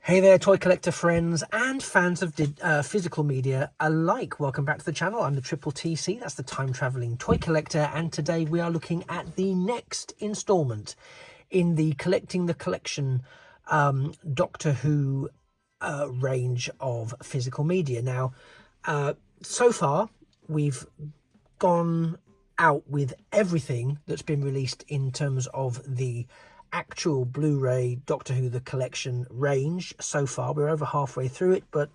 Hey there, toy collector friends and fans of physical media alike. Welcome back to the channel. I'm the Triple TC, that's the time traveling toy collector, and today we are looking at the next installment in the Collecting the Collection Doctor Who range of physical media. Now, so far we've gone out with everything that's been released in terms of the actual Blu-ray Doctor Who the Collection range. So far we're over halfway through it, but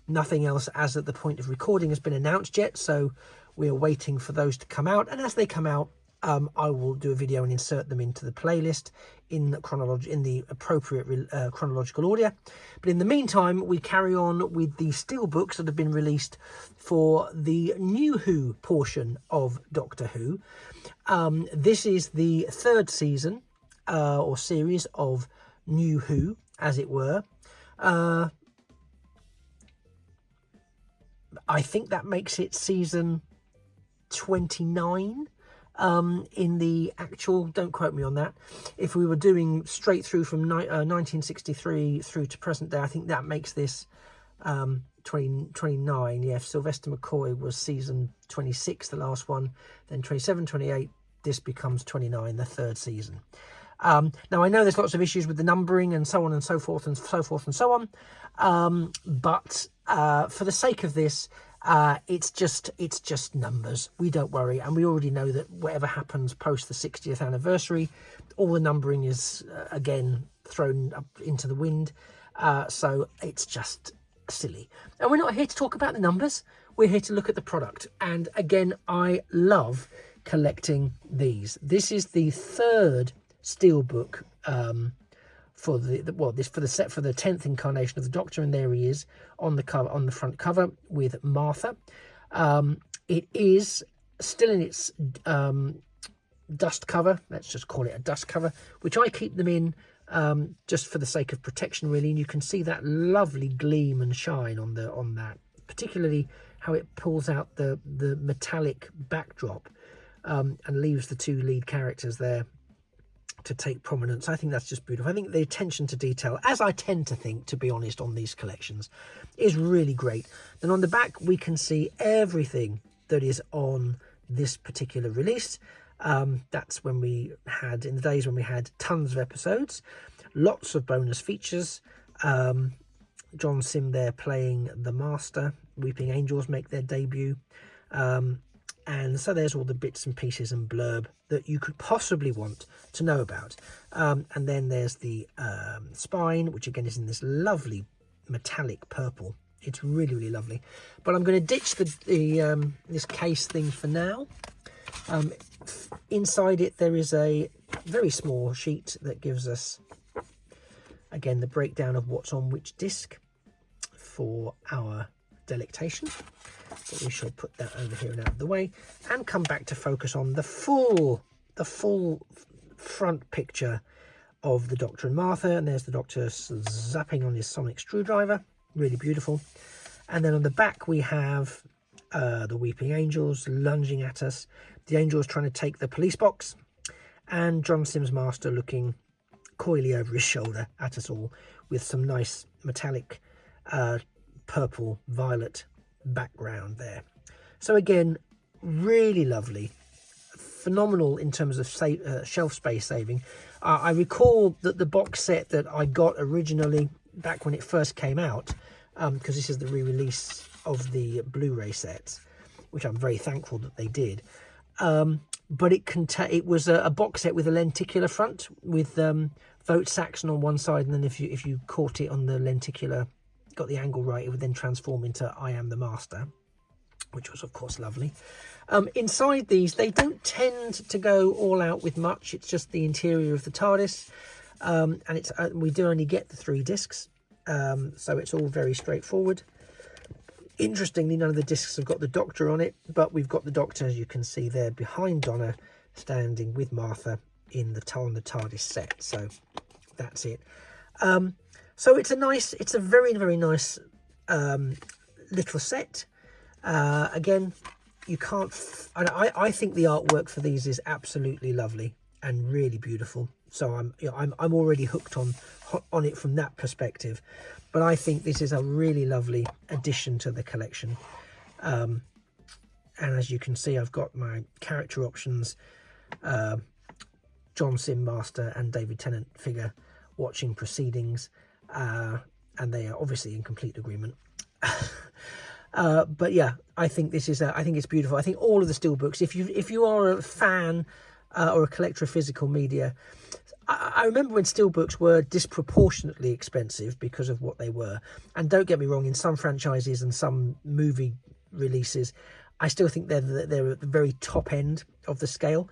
nothing else as at the point of recording has been announced yet, so we're waiting for those to come out, and as they come out I will do a video and insert them into the playlist in the appropriate chronological order. But in the meantime, we carry on with the steelbooks that have been released for the New Who portion of Doctor Who. This is the third season or series of New Who, as it were. I think that makes it season 29 in the actual, don't quote me on that. If we were doing straight through from 1963 through to present day, I think that makes this 29. Yeah, if Sylvester McCoy was season 26, the last one, then 27, 28, this becomes 29, the third season. Now, I know there's lots of issues with the numbering and so on and so forth and so forth and so on, but for the sake of this, it's just numbers. We don't worry, and we already know that whatever happens post the 60th anniversary, all the numbering is again thrown up into the wind, so it's just silly. And we're not here to talk about the numbers, we're here to look at the product. And again, I love collecting these. This is the third steelbook for the 10th incarnation of the Doctor, and there he is on the cover, on the front cover with Martha. It is still in its dust cover, let's just call it a dust cover, which I keep them in just for the sake of protection, really. And you can see that lovely gleam and shine on that, particularly how it pulls out the metallic backdrop and leaves the two lead characters there to take prominence. I think that's just beautiful. I think the attention to detail, as I tend to think, to be honest, on these collections, is really great. Then on the back we can see everything that is on this particular release. That's when we had, in the days when we had tons of episodes, lots of bonus features. John Sim there playing the Master. Weeping Angels make their debut. And so there's all the bits and pieces and blurb that you could possibly want to know about. And then there's the spine, which again is in this lovely metallic purple. It's really, really lovely. But I'm going to ditch this case thing for now. Inside it there is a very small sheet that gives us, again, the breakdown of what's on which disc for our delectation. But we shall put that over here and out of the way and come back to focus on the full front picture of the Doctor and Martha. And there's the Doctor zapping on his sonic screwdriver, really beautiful. And then on the back we have the Weeping Angels lunging at us, the Angels trying to take the police box, and John Sim's Master looking coyly over his shoulder at us all with some nice metallic purple violet background there. So again, really lovely, phenomenal in terms of shelf space saving. I recall that the box set that I got originally back when it first came out, because this is the re-release of the Blu-ray sets, which I'm very thankful that they did, but it was a box set with a lenticular front with Vote Saxon on one side, and then if you caught it on the lenticular, got the angle right, it would then transform into I Am the Master, which was of course lovely. Inside these, they don't tend to go all out with much. It's just the interior of the TARDIS, and it's we do only get the 3 discs, so it's all very straightforward. Interestingly, none of the discs have got the Doctor on it, but we've got the Doctor, as you can see there, behind Donna, standing with Martha on the TARDIS set. So that's it. So it's a very, very nice little set. Again, you can't, I think the artwork for these is absolutely lovely. and really beautiful. So I'm already hooked on it from that perspective. But I think this is a really lovely addition to the collection. And as you can see, I've got my character options, John Sim Master and David Tennant figure watching proceedings, and they are obviously in complete agreement. But yeah, I think this is I think it's beautiful. I think all of the Steelbooks, if you are a fan or a collector of physical media, I remember when Steelbooks were disproportionately expensive because of what they were. And don't get me wrong, in some franchises and some movie releases, I still think they're at the very top end of the scale.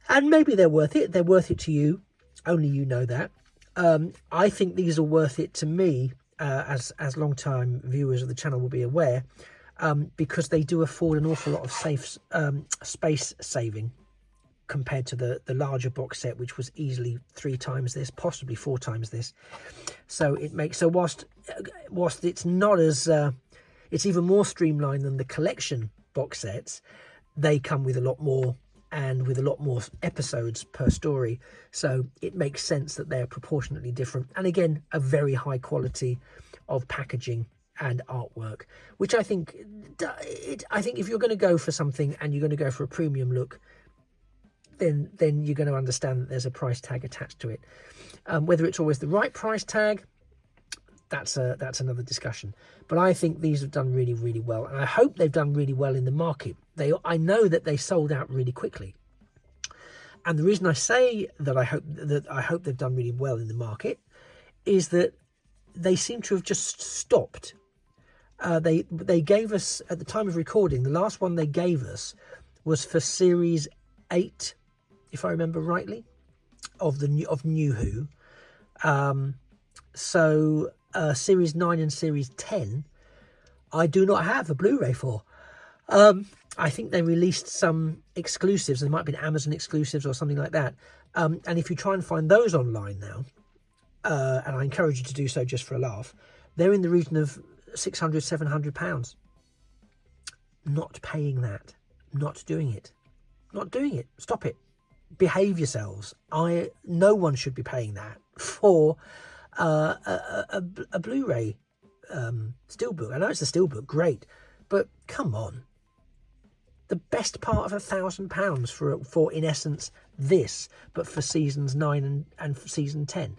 And maybe they're worth it. They're worth it to you. Only you know that. I think these are worth it to me, as long-time viewers of the channel will be aware, because they do afford an awful lot of space saving compared to the larger box set, which was easily 3 times this, possibly 4 times this. So it makes, so whilst it's not as it's even more streamlined than the collection box sets, they come with a lot more and with a lot more episodes per story, so it makes sense that they're proportionately different, and again a very high quality of packaging and artwork, which I think if you're going to go for something and you're going to go for a premium look, then you're going to understand that there's a price tag attached to it. Whether it's always the right price tag, that's another discussion. But I think these have done really, really well, and I hope they've done really well in the market. I know that they sold out really quickly, and the reason I say that I hope they've done really well in the market is that they seem to have just stopped. They gave us, at the time of recording, the last one they gave us was for Series 8, if I remember rightly, of New Who. So Series 9 and Series 10, I do not have a Blu-ray for. I think they released some exclusives. They might have been Amazon exclusives or something like that. And if you try and find those online now, and I encourage you to do so just for a laugh, they're in the region of £600–700. Not paying that. Not doing it. Not doing it. Stop it. Behave yourselves. No one should be paying that for a Blu-ray Steelbook. I know it's a Steelbook, great, but come on. The best part of £1,000 for in essence this, but for seasons 9 and season 10,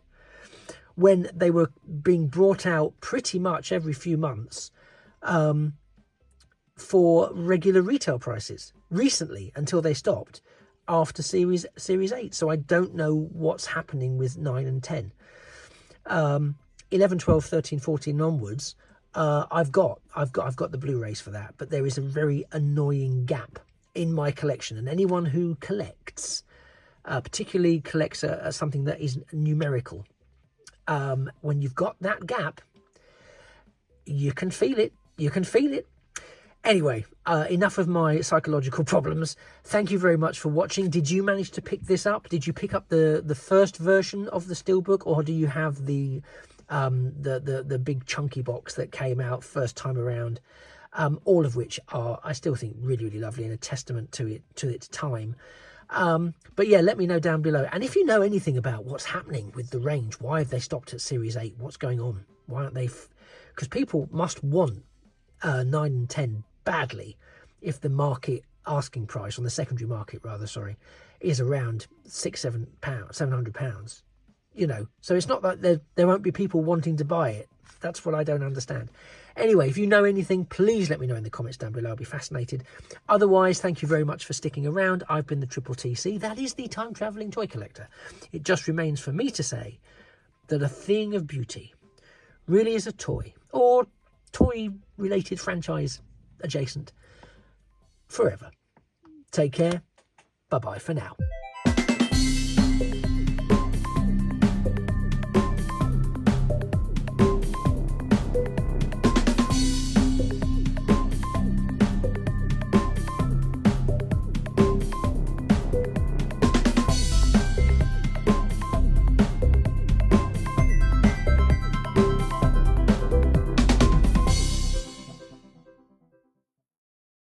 when they were being brought out pretty much every few months for regular retail prices recently, until they stopped after series 8. So I don't know what's happening with 9 and 10. 11, 12, 13, 14 onwards, I've got the Blu-rays for that, but there is a very annoying gap in my collection, and anyone who collects, particularly collects something that is numerical, when you've got that gap, you can feel it. Anyway, enough of my psychological problems. Thank you very much for watching. Did you manage to pick this up? Did you pick up the first version of the Steelbook, or do you have the big chunky box that came out first time around? All of which are, I still think, really, really lovely and a testament to its time. But yeah, let me know down below. And if you know anything about what's happening with the range, why have they stopped at Series 8? What's going on? Why aren't they? Because people must want 9 and 10 badly if the market asking price, on the secondary market rather, sorry, is around £700. You know, so it's not that there won't be people wanting to buy it. That's what I don't understand. Anyway, if you know anything, please let me know in the comments down below. I'll be fascinated. Otherwise, thank you very much for sticking around. I've been the Triple TC. That is the Time Travelling Toy Collector. It just remains for me to say that a thing of beauty really is a toy, or toy-related franchise adjacent, forever. Take care. Bye-bye for now.